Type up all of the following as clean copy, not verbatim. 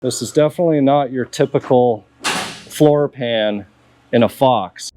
This is definitely not your typical floor pan in a Fox.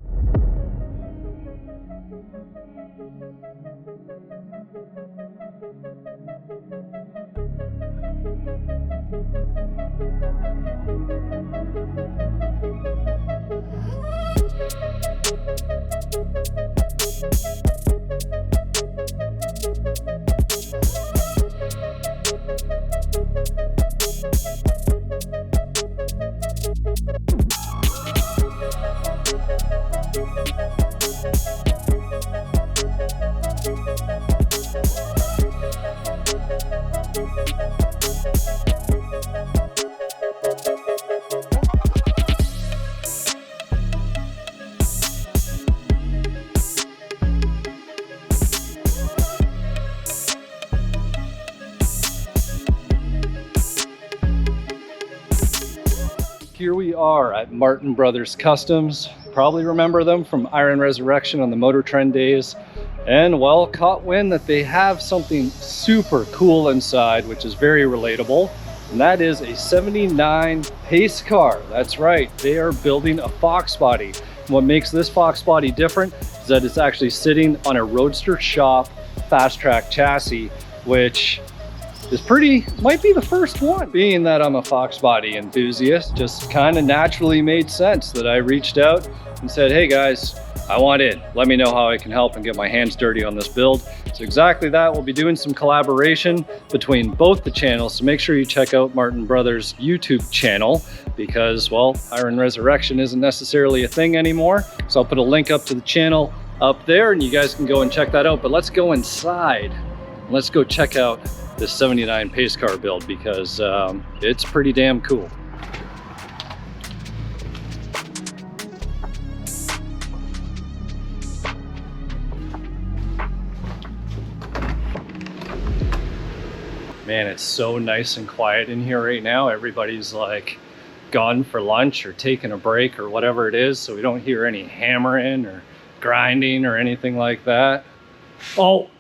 Here we are at Martin Brothers Customs. Probably remember them from Iron Resurrection on the Motor Trend days. And well, caught wind that they have something super cool inside, which is very relatable. And that is a 79 Pacecar. That's right, they are building a Foxbody. And what makes this Foxbody different is that it's actually sitting on a Roadster shop fast track chassis, which is might be the first one. Being that I'm a Foxbody enthusiast, just kind of naturally made sense that I reached out and said, hey guys, I want in. Let me know how I can help and get my hands dirty on this build. So exactly that, we'll be doing some collaboration between both the channels. So make sure you check out Martin Brothers' YouTube channel because, well, Iron Resurrection isn't necessarily a thing anymore. So I'll put a link up to the channel up there and you guys can go and check that out. But let's go inside. Let's go check out this 79 Pacecar build because it's pretty damn cool. Man, it's so nice and quiet in here right now. Everybody's like gone for lunch or taking a break or whatever it is, so we don't hear any hammering or grinding or anything like that. Oh,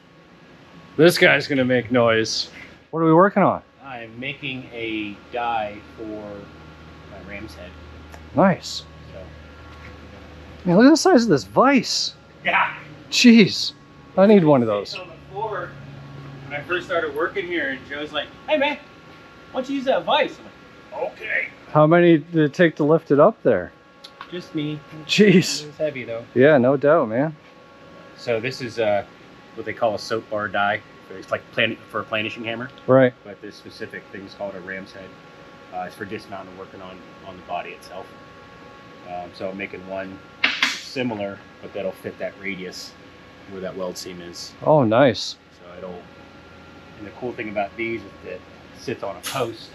this guy's gonna make noise. What are we working on? I'm making a die for my ram's head. Nice. So, Man, look at the size of this vise. yeah. Jeez, I need one of those. So before, when I first started working here, and Joe's like, hey man, why don't you use that vise? I'm like, okay. How many did it take to lift it up there? Just me. Jeez. It's heavy though. Yeah, no doubt, man. So this is what they call a soap bar die. It's like for a planishing hammer. Right. But this specific thing is called a ram's head. It's for dismounting and working on the body itself. So I'm making one similar, but that'll fit that radius where that weld seam is. Oh, nice. So it'll, and the cool thing about these is that it sits on a post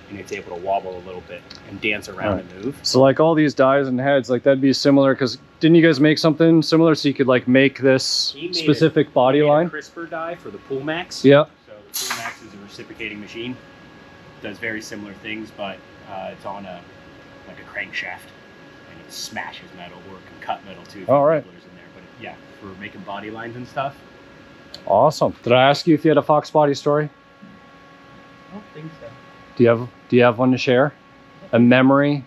and it's able to wobble a little bit and dance around and move. So like all these dies and heads, like that'd be similar, because didn't you guys make something similar so you could like make this specific body line? A crisper die for the Pool Max. Yeah. So the Pool Max is a reciprocating machine. Does very similar things, but it's on like a crankshaft and it smashes metal, or it can cut metal too. All right. In there. But yeah, for making body lines and stuff. Awesome. Did I ask you if you had a Foxbody story? I don't think so. Do you have one to share? A memory? No.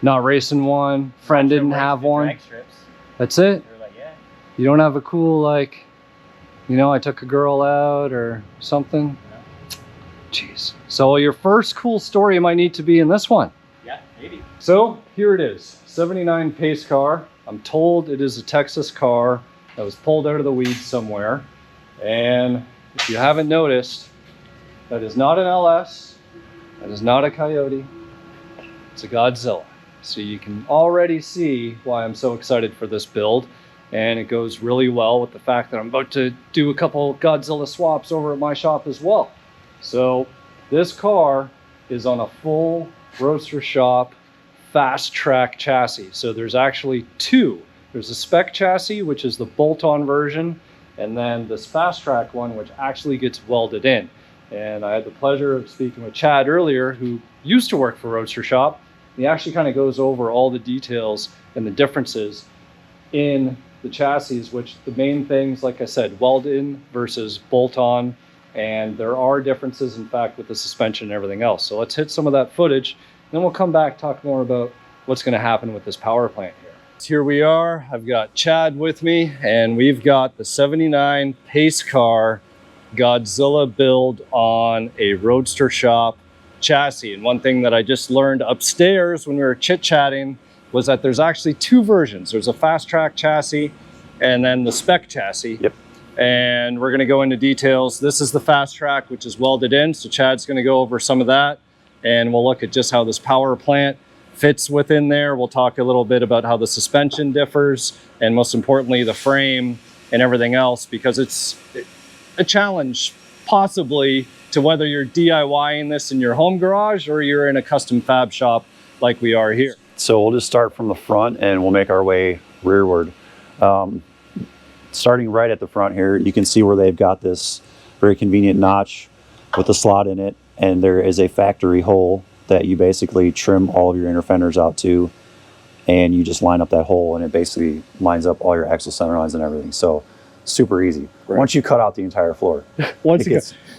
Not racing one? Friend didn't have one? Drag strips. That's it? They're like, yeah. You don't have a cool, like, you know, I took a girl out or something? No. Jeez. So your first cool story might need to be in this one. Yeah, maybe. So here it is, 79 Pacecar. I'm told it is a Texas car that was pulled out of the weeds somewhere. And if you haven't noticed, that is not an LS, that is not a Coyote, it's a Godzilla. So you can already see why I'm so excited for this build. And it goes really well with the fact that I'm about to do a couple Godzilla swaps over at my shop as well. So this car is on a full Roadster shop fast track chassis. So there's actually two. There's a SPEC chassis, which is the bolt-on version, and then this fast track one, which actually gets welded in. And I had the pleasure of speaking with Chad earlier, who used to work for Roadster Shop. He actually kind of goes over all the details and the differences in the chassis, which the main things, like I said, weld-in versus bolt-on. And there are differences, in fact, with the suspension and everything else. So let's hit some of that footage, then we'll come back, talk more about what's going to happen with this power plant here. Here we are. I've got Chad with me, and we've got the 79 Pacecar Godzilla build on a Roadster shop chassis. And one thing that I just learned upstairs when we were chit-chatting was that there's actually two versions. There's a fast track chassis and then the SPEC chassis. Yep. And we're going to go into details. This is the fast track, which is welded in. So Chad's going to go over some of that, and we'll look at just how this power plant fits within there. We'll talk a little bit about how the suspension differs, and most importantly, the frame and everything else, because it's a challenge possibly to whether you're DIYing this in your home garage or you're in a custom fab shop like we are here. So we'll just start from the front and we'll make our way rearward. Starting right at the front here, you can see where they've got this very convenient notch with a slot in it, and there is a factory hole that you basically trim all of your inner fenders out to, and you just line up that hole and it basically lines up all your axle center lines and everything. So super easy. Right. Once you cut out the entire floor.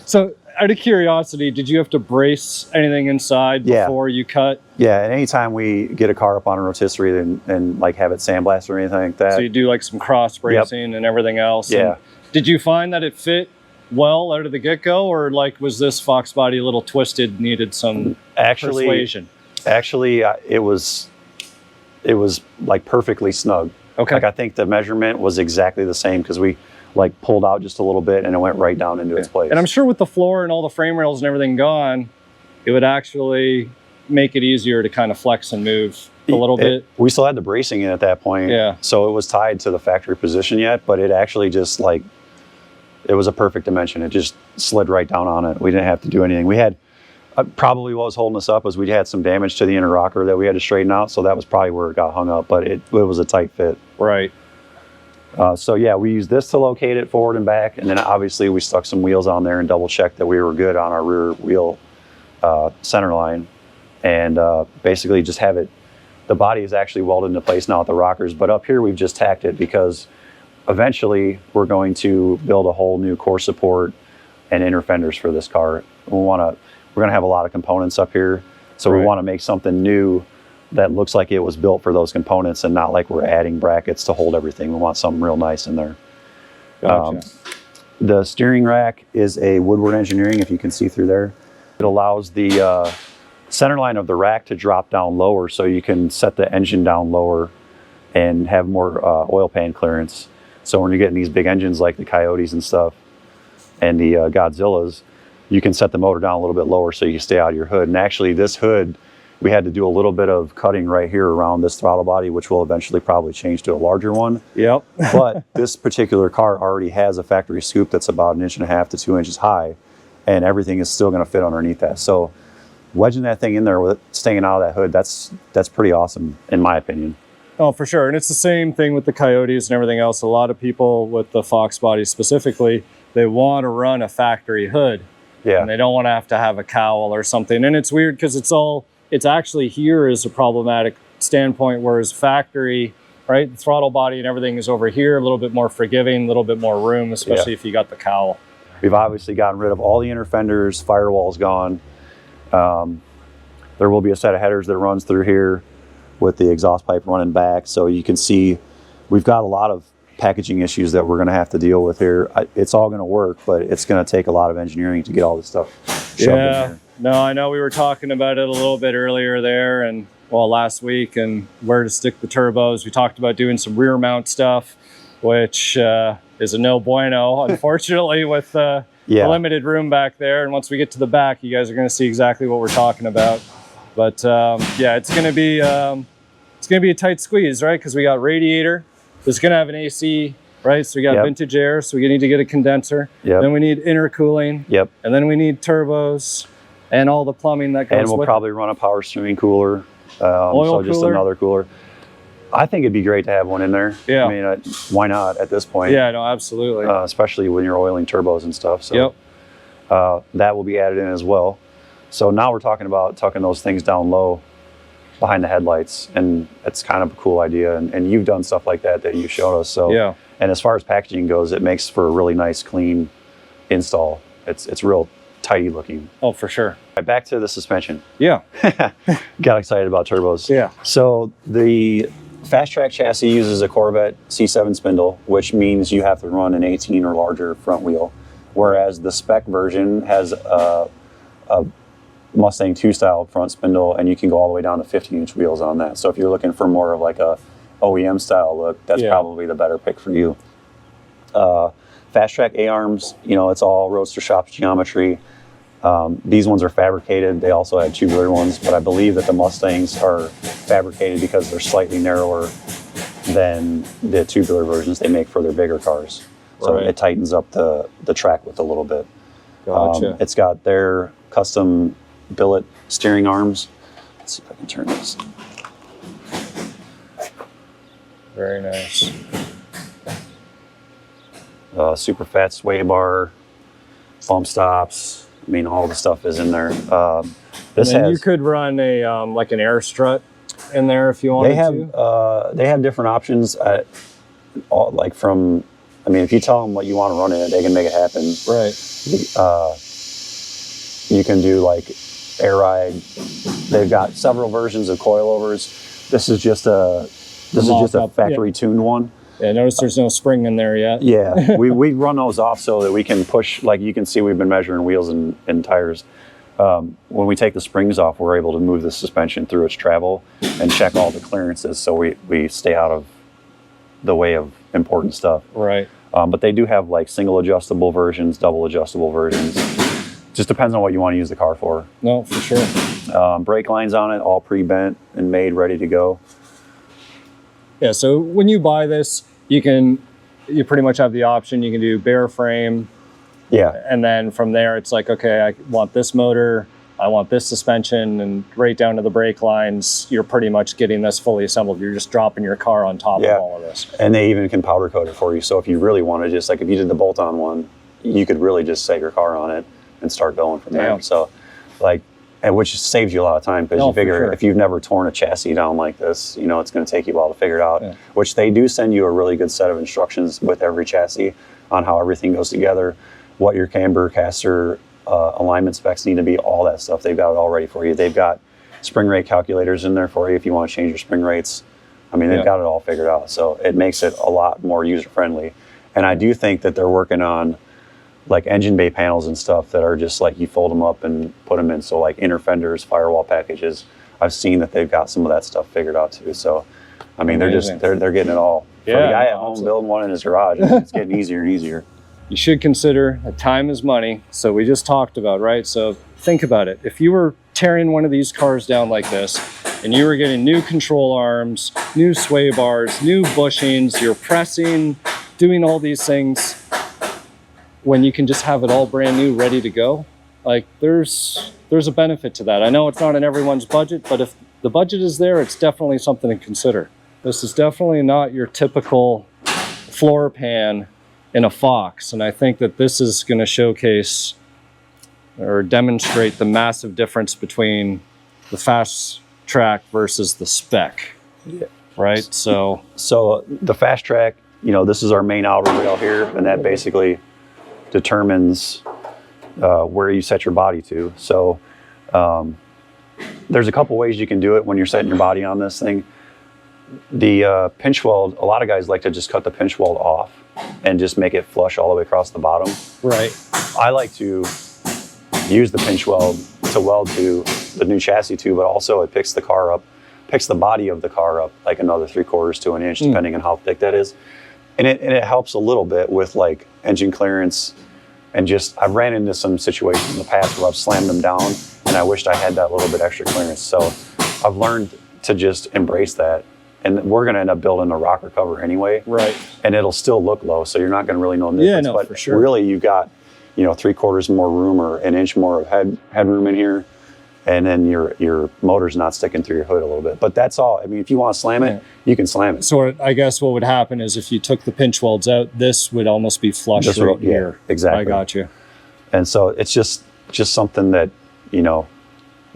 So out of curiosity, did you have to brace anything inside before you cut? Yeah, and anytime we get a car up on a rotisserie and like have it sandblasted or anything like that. So you do like some cross bracing and everything else. Yeah. And did you find that it fit well out of the get-go, or like was this Foxbody a little twisted, needed some persuasion? Actually, it was like perfectly snug. Okay. Like I think the measurement was exactly the same because we like pulled out just a little bit and it went right down into its place. And I'm sure with the floor and all the frame rails and everything gone, it would actually make it easier to kind of flex and move a little bit. We still had the bracing in at that point. Yeah. So it was tied to the factory position yet, but it actually just like, it was a perfect dimension. It just slid right down on it. We didn't have to do anything. We had probably what was holding us up was we had some damage to the inner rocker that we had to straighten out. So that was probably where it got hung up, but it was a tight fit. Right. So yeah, we used this to locate it forward and back. And then obviously we stuck some wheels on there and double checked that we were good on our rear wheel center line. And basically just have it, the body is actually welded into place now at the rockers, but up here we've just tacked it because eventually we're going to build a whole new core support and inner fenders for this car. We're going to have a lot of components up here. So we want to make something new that looks like it was built for those components and not like we're adding brackets to hold everything. We want something real nice in there. Gotcha. The steering rack is a Woodward Engineering, if you can see through there. It allows the center line of the rack to drop down lower so you can set the engine down lower and have more oil pan clearance. So when you're getting these big engines like the Coyotes and stuff and the Godzillas, you can set the motor down a little bit lower so you can stay out of your hood. And actually this hood, we had to do a little bit of cutting right here around this throttle body, which will eventually probably change to a larger one. Yep. But this particular car already has a factory scoop that's about 1.5 to 2 inches high, and everything is still going to fit underneath that. So wedging that thing in there with staying out of that hood, that's pretty awesome in my opinion. Oh, for sure. And it's the same thing with the Coyotes and everything else. A lot of people with the Foxbody specifically, they want to run a factory hood. Yeah. And they don't want to have a cowl or something. And it's weird because it's actually here is a problematic standpoint, whereas factory, right, the throttle body and everything is over here, a little bit more forgiving, a little bit more room, especially if you got the cowl. We've obviously gotten rid of all the inner fenders, firewall's gone. There will be a set of headers that runs through here with the exhaust pipe running back. So you can see we've got a lot of packaging issues that we're going to have to deal with here. It's all going to work, but it's going to take a lot of engineering to get all this stuff shoved in here. No, I know we were talking about it a little bit earlier there and last week, and where to stick the turbos. We talked about doing some rear mount stuff, which is a no bueno, unfortunately, with the limited room back there. And once we get to the back, you guys are going to see exactly what we're talking about. But yeah, it's going to be a tight squeeze, right? Because we got radiator. It's going to have an AC, right? So we got vintage air, so we need to get a condenser. Then we need intercooling. And then we need turbos and all the plumbing that goes with it. And we'll probably run a power streaming cooler. Oil so just cooler. another cooler. I think it'd be great to have one in there. I mean, why not at this point? Yeah, no, absolutely. Especially when you're oiling turbos and stuff. So that will be added in as well. So now we're talking about tucking those things down low behind the headlights, and it's kind of a cool idea. And you've done stuff like that you showed us. So and as far as packaging goes, it makes for a really nice, clean install. It's real tidy looking. Oh, for sure. Right, back to the suspension. Yeah. Got excited about turbos. Yeah. So the Fast Track chassis uses a Corvette C7 spindle, which means you have to run an 18 or larger front wheel, whereas the SPEC version has a Mustang 2 style front spindle, and you can go all the way down to 15-inch wheels on that. So if you're looking for more of like a OEM style look, that's probably the better pick for you. Fast Track A-arms, you know, it's all Roadster Shops geometry. These ones are fabricated. They also have tubular ones, but I believe that the Mustangs are fabricated because they're slightly narrower than the tubular versions they make for their bigger cars. So it tightens up the track width a little bit. Gotcha. It's got their custom billet steering arms. Let's see if I can turn this. Very nice. Super fat sway bar, bump stops. I mean, all the stuff is in there. You could run a like an air strut in there if you wanted to. They have different options. Like from, I mean, if you tell them what you want to run in it, they can make it happen. Right. You can do like air ride. They've got several versions of coilovers. This is just a factory tuned one. Yeah, notice there's no spring in there yet. Yeah, we run those off so that we can push, like you can see we've been measuring wheels and tires. When we take the springs off, we're able to move the suspension through its travel and check all the clearances so we stay out of the way of important stuff. Right. But they do have like single adjustable versions, double adjustable versions. Just depends on what you want to use the car for. No, for sure. Brake lines on it, all pre-bent and made, ready to go. Yeah, so when you buy this, you pretty much have the option. You can do bare frame. Yeah. And then from there, it's like, okay, I want this motor, I want this suspension, and right down to the brake lines, you're pretty much getting this fully assembled. You're just dropping your car on top of all of this. And they even can powder coat it for you. So if you really want to just, like if you did the bolt-on one, you could really just set your car on it and start going from there. So like, and which saves you a lot of time because you figure if you've never torn a chassis down like this, you know, it's going to take you a while to figure it out, which they do send you a really good set of instructions with every chassis on how everything goes together, what your camber, caster, alignment specs need to be, all that stuff. They've got it all ready for you. They've got spring rate calculators in there for you if you want to change your spring rates. I mean, they've got it all figured out. So it makes it a lot more user-friendly. And I do think that they're working on like engine bay panels and stuff that are just like you fold them up and put them in. So like inner fenders, firewall packages. I've seen that they've got some of that stuff figured out too. So, I mean, they're getting it all. For the guy at home building one in his garage, it's getting easier and easier. You should consider that time is money. So we just talked about, right? So think about it. If you were tearing one of these cars down like this and you were getting new control arms, new sway bars, new bushings, you're pressing, doing all these things, when you can just have it all brand new, ready to go, like there's a benefit to that. I know it's not in everyone's budget, but if the budget is there, it's definitely something to consider. This is definitely not your typical floor pan in a Fox, and I think that this is going to showcase or demonstrate the massive difference between the Fast Track versus the SPEC, right? So the Fast Track, you know, this is our main outer rail here, and that basically determines where you set your body to. So there's a couple ways you can do it when you're setting your body on this thing. The pinch weld, a lot of guys like to just cut the pinch weld off and just make it flush all the way across the bottom. Right. I like to use the pinch weld to weld to the new chassis too, but also it picks the car up, picks the body of the car up like another 3/4 to an inch, depending on how thick that is. And it helps a little bit with like engine clearance, and just I've ran into some situations in the past where I've slammed them down and I wished I had that little bit extra clearance. So I've learned to just embrace that, and we're going to end up building a rocker cover anyway, right? And it'll still look low, so you're not going to really know the difference. But for sure, really, you've got, you know, 3/4 more room or an inch more of headroom in here. And then your motor's not sticking through your hood a little bit. But that's all. I mean, if you want to slam it, you can slam it. So I guess what would happen is if you took the pinch welds out, this would almost be flush right here. Exactly. I got you. And so it's just something that, you know.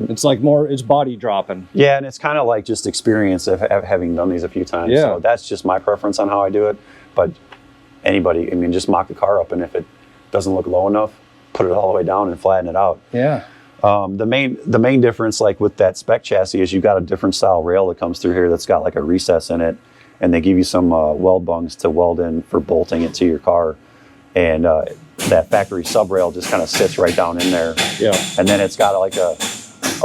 It's like it's body dropping. Yeah, and it's kind of like just experience of having done these a few times. Yeah. So that's just my preference on how I do it. But anybody, I mean, just mock the car up, and if it doesn't look low enough, put it all the way down and flatten it out. Yeah. The main difference, like with that spec chassis, is you got a different style rail that comes through here that's got like a recess in it, and they give you some weld bungs to weld in for bolting it to your car. And that factory sub rail just kind of sits right down in there. Yeah. And then it's got like a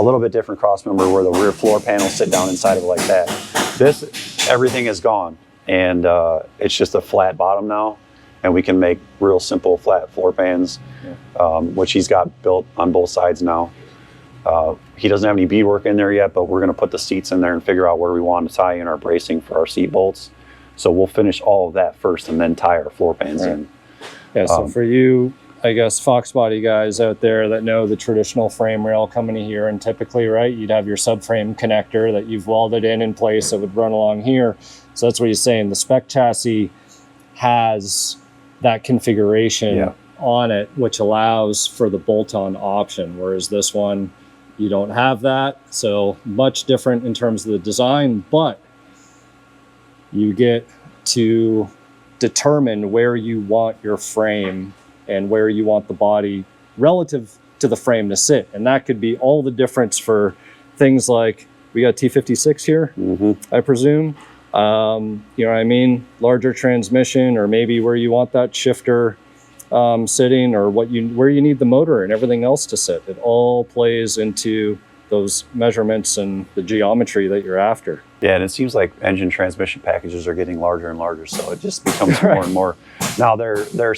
little bit different cross member where the rear floor panels sit down inside of it like that. Everything is gone, and it's just a flat bottom now, and we can make real simple flat floor pans, which he's got built on both sides now. He doesn't have any beadwork in there yet, but we're going to put the seats in there and figure out where we want to tie in our bracing for our seat bolts. So we'll finish all of that first and then tie our floor pans in. Yeah, so for you, I guess, Foxbody guys out there that know the traditional frame rail coming in here, and typically, right, you'd have your subframe connector that you've welded in place that would run along here. So that's what he's saying. The spec chassis has that configuration on it, which allows for the bolt-on option, whereas this one, you don't have that. So much different in terms of the design, but you get to determine where you want your frame and where you want the body relative to the frame to sit. And that could be all the difference for things like, we got T56 here, I presume. You know what I mean? Larger transmission, or maybe where you want that shifter sitting, or where you need the motor and everything else to sit. It all plays into those measurements and the geometry that you're after. Yeah, and it seems like engine transmission packages are getting larger and larger, so it just becomes more and more. Now the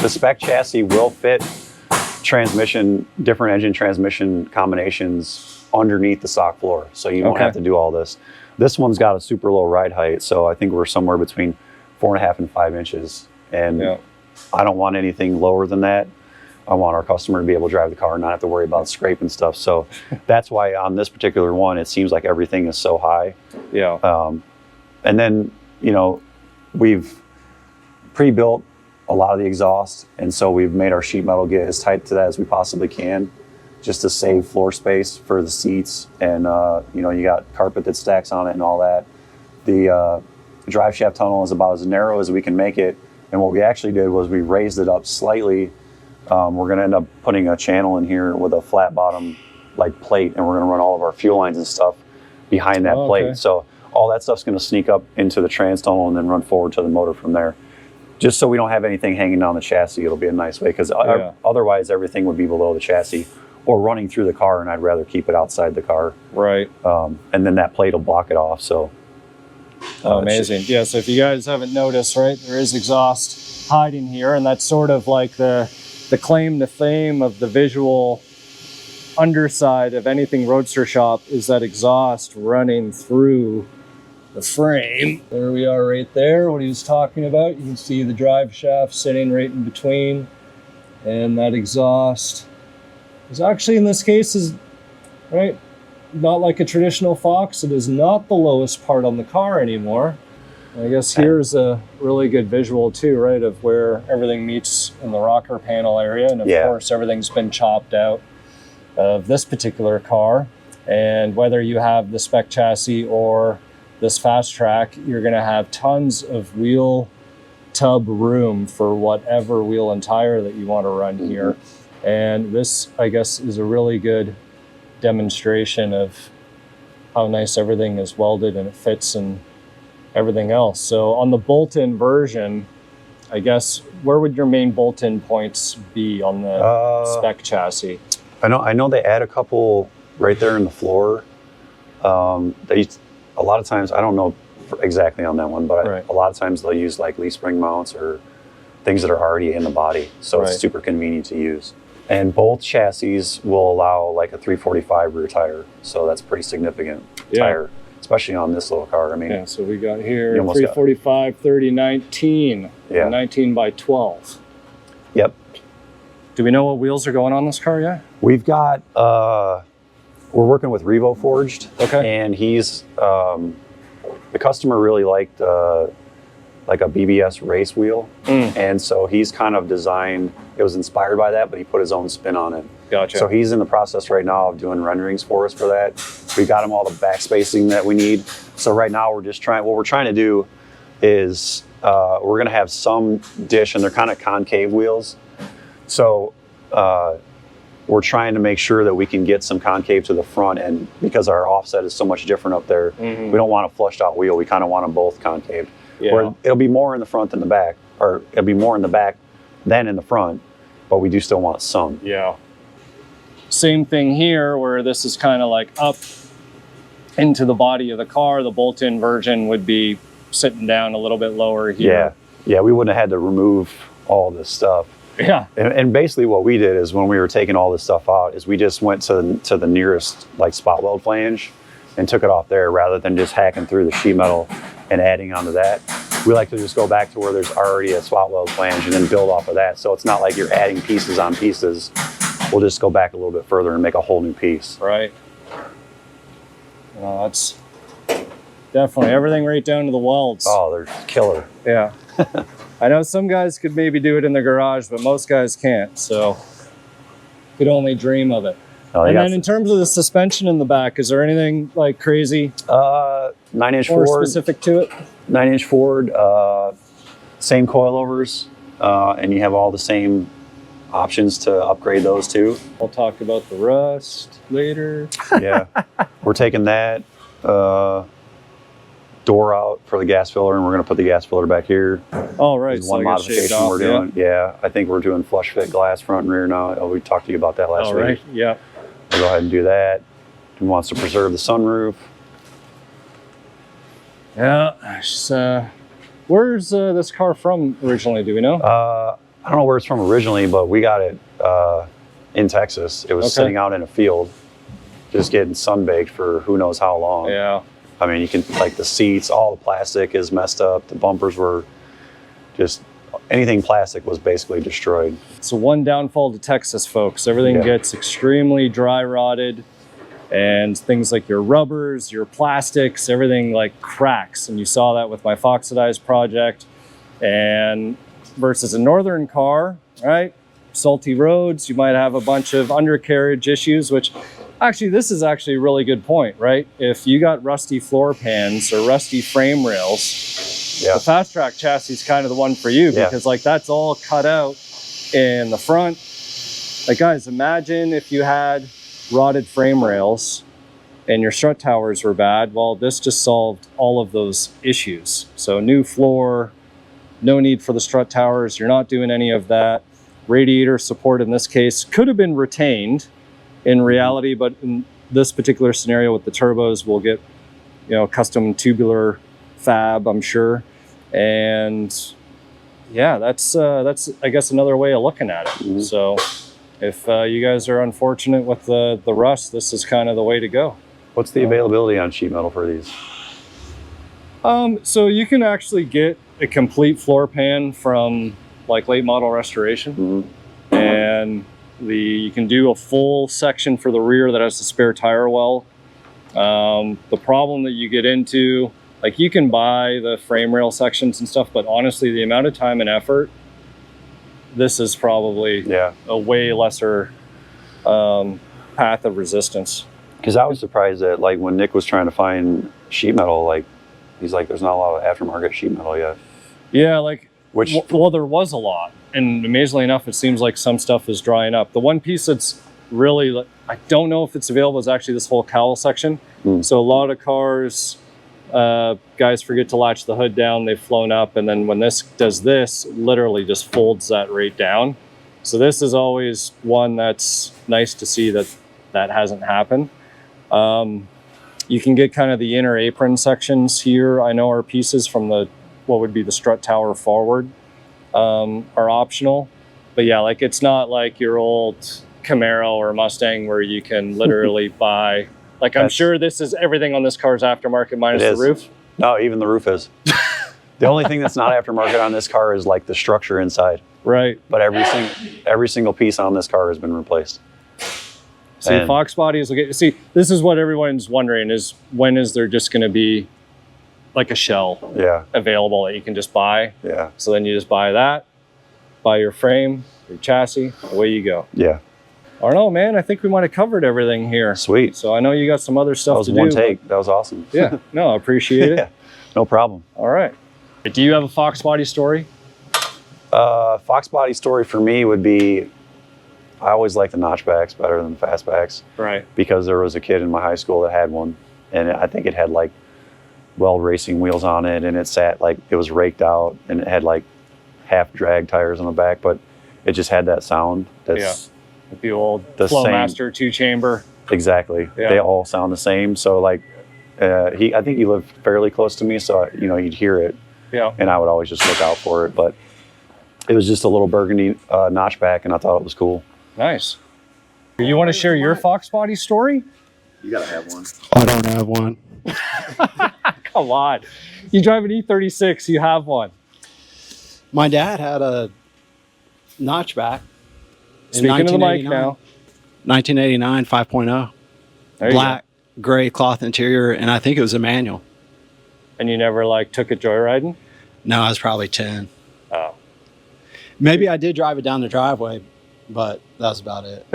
spec chassis will fit different engine transmission combinations underneath the stock floor, so you won't have to do all this. This one's got a super low ride height, so I think we're somewhere between 4.5 and 5 inches, and I don't want anything lower than that. I want our customer to be able to drive the car and not have to worry about scraping stuff. So that's why on this particular one, it seems like everything is so high. Yeah. And then, you know, we've pre-built a lot of the exhaust, and so we've made our sheet metal get as tight to that as we possibly can, just to save floor space for the seats. And you know, you got carpet that stacks on it and all that. The drive shaft tunnel is about as narrow as we can make it, and what we actually did was we raised it up slightly. We're going to end up putting a channel in here with a flat bottom like plate, and we're going to run all of our fuel lines and stuff behind that plate. So all that stuff's going to sneak up into the trans tunnel and then run forward to the motor from there. Just so we don't have anything hanging down the chassis, it'll be a nice way, because otherwise everything would be below the chassis or running through the car, and I'd rather keep it outside the car. Right. And then that plate will block it off. So amazing. Yeah, so if you guys haven't noticed, right, there is exhaust hiding here, and that's sort of like the claim to fame of the visual underside of anything Roadster shop, is that exhaust running through the frame. There we are right there, what he was talking about. You can see the drive shaft sitting right in between, and that exhaust is actually, in this case, is right, not like a traditional Fox. It is not the lowest part on the car anymore. I guess here's a really good visual too, right, of where everything meets in the rocker panel area. And of course, everything's been chopped out of this particular car. And whether you have the spec chassis or this fast track, you're going to have tons of wheel tub room for whatever wheel and tire that you want to run here. And this, I guess, is a really good demonstration of how nice everything is welded and it fits and everything else. So on the bolt-in version, I guess, where would your main bolt-in points be on the spec chassis? I know they add a couple right there in the floor. A lot of times, I don't know exactly on that one, but a lot of times they'll use like leaf spring mounts or things that are already in the body. So it's super convenient to use. And both chassis will allow like a 345 rear tire. So that's pretty significant tire, especially on this little car. I mean, so we got here 345, 30, 19, 19 by 12. Yep. Do we know what wheels are going on this car yet? We've got, we're working with Revo Forged. And he's, the customer really liked like a BBS race wheel. And so he's kind of designed, it was inspired by that, but he put his own spin on it. Gotcha. So he's in the process right now of doing renderings for us for that. We got him all the back spacing that we need. So right now we're just what we're trying to do is we're gonna have some dish, and they're kind of concave wheels. So we're trying to make sure that we can get some concave to the front, and because our offset is so much different up there, we don't want a flushed out wheel. We kind of want them both concaved. Or it'll be more in the front than the back, or it'll be more in the back than in the front, but we do still want some. Yeah. Same thing here, where this is kind of like up into the body of the car. The bolt-in version would be sitting down a little bit lower here. Yeah, we wouldn't have had to remove all this stuff. Yeah. And basically what we did is when we were taking all this stuff out is we just went to the nearest like spot weld flange and took it off there rather than just hacking through the sheet metal and adding onto that. We like to just go back to where there's already a spot weld flange and then build off of that. So it's not like you're adding pieces on pieces. We'll just go back a little bit further and make a whole new piece. Right. Well, that's definitely everything right down to the welds. Oh, they're killer. Yeah. I know some guys could maybe do it in the garage, but most guys can't. So could only dream of it. Oh, and then in terms of the suspension in the back, is there anything like crazy 9-inch or Ford, specific to it? 9-inch Ford, same coilovers, and you have all the same options to upgrade those too. We'll talk about the rust later. Yeah, we're taking that door out for the gas filler, and we're going to put the gas filler back here. Oh, right. There's one modification we're doing. Yeah, I think we're doing flush fit glass front and rear now. Oh, we talked to you about that last week. Right. Yeah. We'll go ahead and do that. He wants to preserve the sunroof. Yeah. Where's this car from originally? Do we know? I don't know where it's from originally, but we got it in Texas. It was sitting out in a field, just getting sunbaked for who knows how long. Yeah. I mean, you can, like the seats, all the plastic is messed up. The bumpers were just, anything plastic was basically destroyed. So one downfall to Texas, folks. Everything gets extremely dry rotted, and things like your rubbers, your plastics, everything like cracks. And you saw that with my Foxidized project. And versus a northern car, right? Salty roads, you might have a bunch of undercarriage issues, which actually, this is actually a really good point, right? If you got rusty floor pans or rusty frame rails, the Fast Track chassis is kind of the one for you, because like that's all cut out in the front. Like guys, imagine if you had rotted frame rails and your strut towers were bad. Well, this just solved all of those issues. So new floor, no need for the strut towers. You're not doing any of that. Radiator support in this case could have been retained in reality, but in this particular scenario with the turbos, we'll get, you know, custom tubular fab, I'm sure. And yeah, that's I guess another way of looking at it. So if you guys are unfortunate with the rust, this is kind of the way to go. What's the availability on sheet metal for these? So you can actually get a complete floor pan from like late model restoration, and you can do a full section for the rear that has the spare tire well. The problem that you get into, like you can buy the frame rail sections and stuff, but honestly, the amount of time and effort, this is probably a way lesser path of resistance. Because I was surprised that like when Nick was trying to find sheet metal, like he's like, there's not a lot of aftermarket sheet metal yet. Yeah, like, well, there was a lot. And amazingly enough, it seems like some stuff is drying up. The one piece that's really, I don't know if it's available, is actually this whole cowl section. So a lot of cars, guys forget to latch the hood down, they've flown up, and then when this does this, literally just folds that right down. So this is always one that's nice to see that hasn't happened. You can get kind of the inner apron sections here. I know our pieces from what would be the strut tower forward are optional, but yeah, like it's not like your old Camaro or Mustang where you can literally buy, like I'm sure this is everything on this car's aftermarket minus the roof. No, even the roof is. The only thing that's not aftermarket on this car is like the structure inside. Right. But every single piece on this car has been replaced. See, Fox bodies will get, see, this is what everyone's wondering is when is there just going to be like a shell available that you can just buy. So then you just buy that, buy your frame, your chassis, away you go. I don't know, man. I think we might have covered everything here. Sweet. So I know you got some other stuff to do. That was one take. That was awesome. Yeah. No, I appreciate it. No problem. All right. Do you have a Fox body story? Fox body story for me would be, I always liked the notchbacks better than the fastbacks. Right. Because there was a kid in my high school that had one, and I think it had like weld racing wheels on it, and it sat like it was raked out, and it had like half drag tires on the back, but it just had that sound. That's the old the Flowmaster 2-chamber. Exactly. Yeah. They all sound the same. So like, I think he lived fairly close to me, so you know you'd hear it. Yeah. And I would always just look out for it, but it was just a little burgundy notchback, and I thought it was cool. Nice. You want to share your Foxbody story? You gotta have one. I don't have one. Come on. You drive an E36, you have one. My dad had a notchback. Speaking of the mic now. 1989 5.0. Black, gray cloth interior, and I think it was a manual. And you never like took it joyriding? No, I was probably 10. Oh. Maybe I did drive it down the driveway, but that's about it.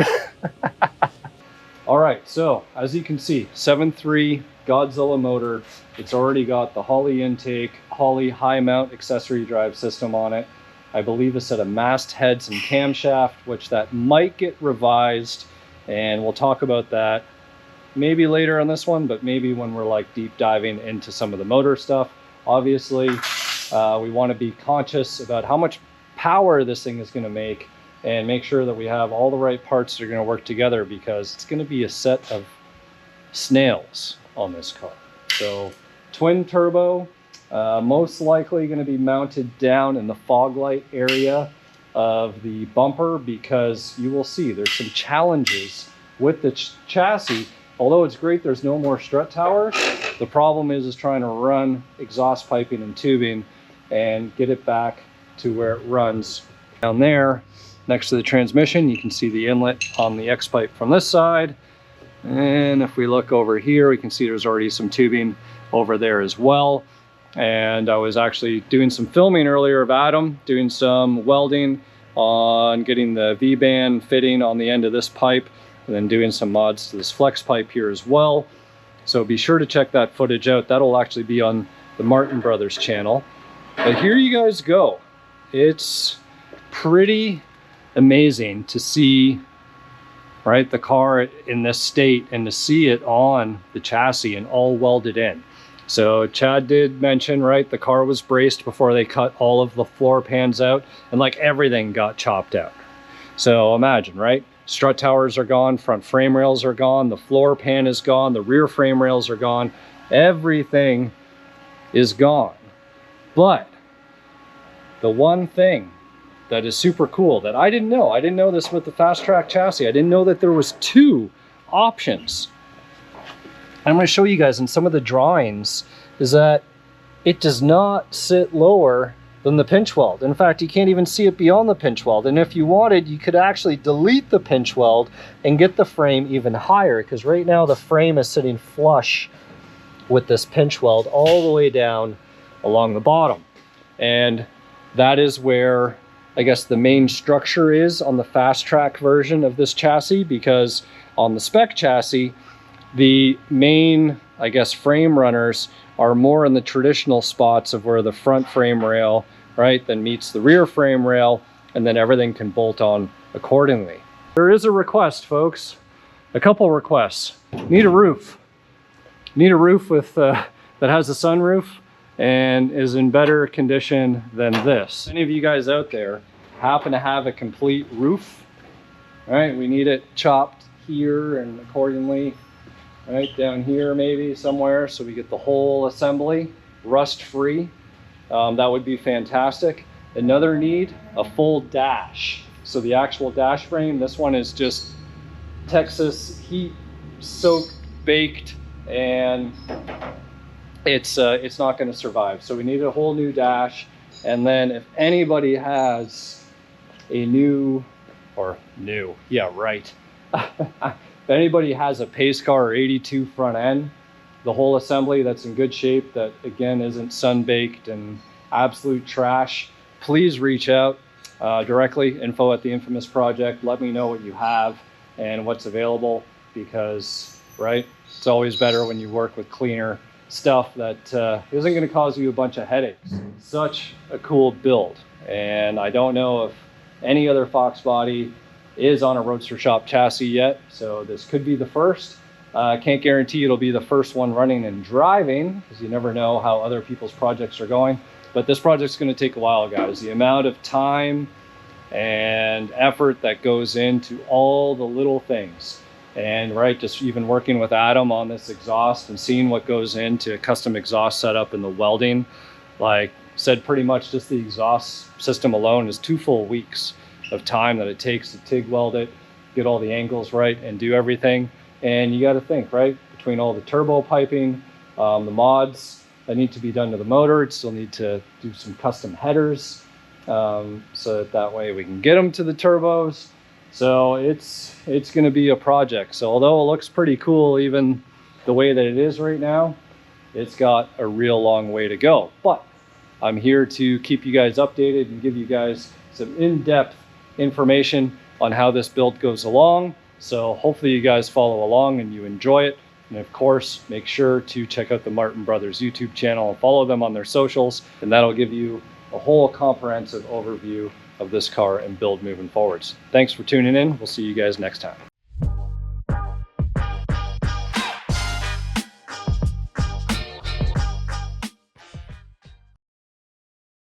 All right, so as you can see, 7.3 Godzilla motor. It's already got the Holley intake, Holley high mount accessory drive system on it. I believe a set of mast heads and camshaft, which that might get revised, and we'll talk about that maybe later on this one, but maybe when we're like deep diving into some of the motor stuff. Obviously, we want to be conscious about how much power this thing is going to make, and make sure that we have all the right parts that are going to work together, because it's going to be a set of snails on this car. So twin turbo, most likely going to be mounted down in the fog light area of the bumper, because you will see there's some challenges with the chassis. Although it's great there's no more strut towers, the problem is trying to run exhaust piping and tubing and get it back to where it runs. Down there next to the transmission, you can see the inlet on the X pipe from this side, and if we look over here, we can see there's already some tubing over there as well. And I was actually doing some filming earlier of Adam doing some welding on getting the V-band fitting on the end of this pipe, and then doing some mods to this flex pipe here as well. So be sure to check that footage out. That'll actually be on the Martin Brothers channel. But here you guys go. It's pretty amazing to see, right, the car in this state, and to see it on the chassis and all welded in. So Chad did mention, right, the car was braced before they cut all of the floor pans out, and like everything got chopped out. So imagine, right? Strut towers are gone, front frame rails are gone, the floor pan is gone, the rear frame rails are gone, everything is gone. But the one thing that is super cool that I didn't know this with the Fast Track chassis, I didn't know that there was two options. I'm going to show you guys in some of the drawings, is that it does not sit lower than the pinch weld. In fact, you can't even see it beyond the pinch weld. And if you wanted, you could actually delete the pinch weld and get the frame even higher, because right now the frame is sitting flush with this pinch weld all the way down along the bottom. And that is where, I guess, the main structure is on the Fast Track version of this chassis, because on the SPEC chassis, the main, I guess, frame runners are more in the traditional spots of where the front frame rail, right, then meets the rear frame rail, and then everything can bolt on accordingly. There is a request, folks. A couple requests. Need a roof. Need a roof with that has a sunroof and is in better condition than this. Any of you guys out there happen to have a complete roof? All right, we need it chopped here and accordingly, right down here maybe somewhere, so we get the whole assembly rust free. That would be fantastic. Another need, a full dash. So the actual dash frame, this one is just Texas heat soaked, baked, and it's not going to survive. So we need a whole new dash. And then if anybody has a if anybody has a Pacecar or 82 front end, the whole assembly that's in good shape, that again isn't sun baked and absolute trash, please reach out directly, info@theinfamousproject. Let me know what you have and what's available, because, right, it's always better when you work with cleaner stuff that isn't going to cause you a bunch of headaches. Such a cool build, and I don't know if any other Foxbody is on a Roadster shop chassis yet, so this could be the first. I can't guarantee it'll be the first one running and driving, because you never know how other people's projects are going. But this project's going to take a while, guys. The amount of time and effort that goes into all the little things, and right, just even working with Adam on this exhaust and seeing what goes into a custom exhaust setup and the welding, like said, pretty much just the exhaust system alone is 2 full weeks of time that it takes to TIG weld it, get all the angles right, and do everything. And you got to think, right, between all the turbo piping, the mods that need to be done to the motor, it still need to do some custom headers, so that way we can get them to the turbos. So it's going to be a project. So although it looks pretty cool, even the way that it is right now, it's got a real long way to go. But I'm here to keep you guys updated and give you guys some in-depth information on how this build goes along. So hopefully you guys follow along and you enjoy it. And of course, make sure to check out the Martin Brothers YouTube channel and follow them on their socials. And that'll give you a whole comprehensive overview of this car and build moving forwards. Thanks for tuning in. We'll see you guys next time.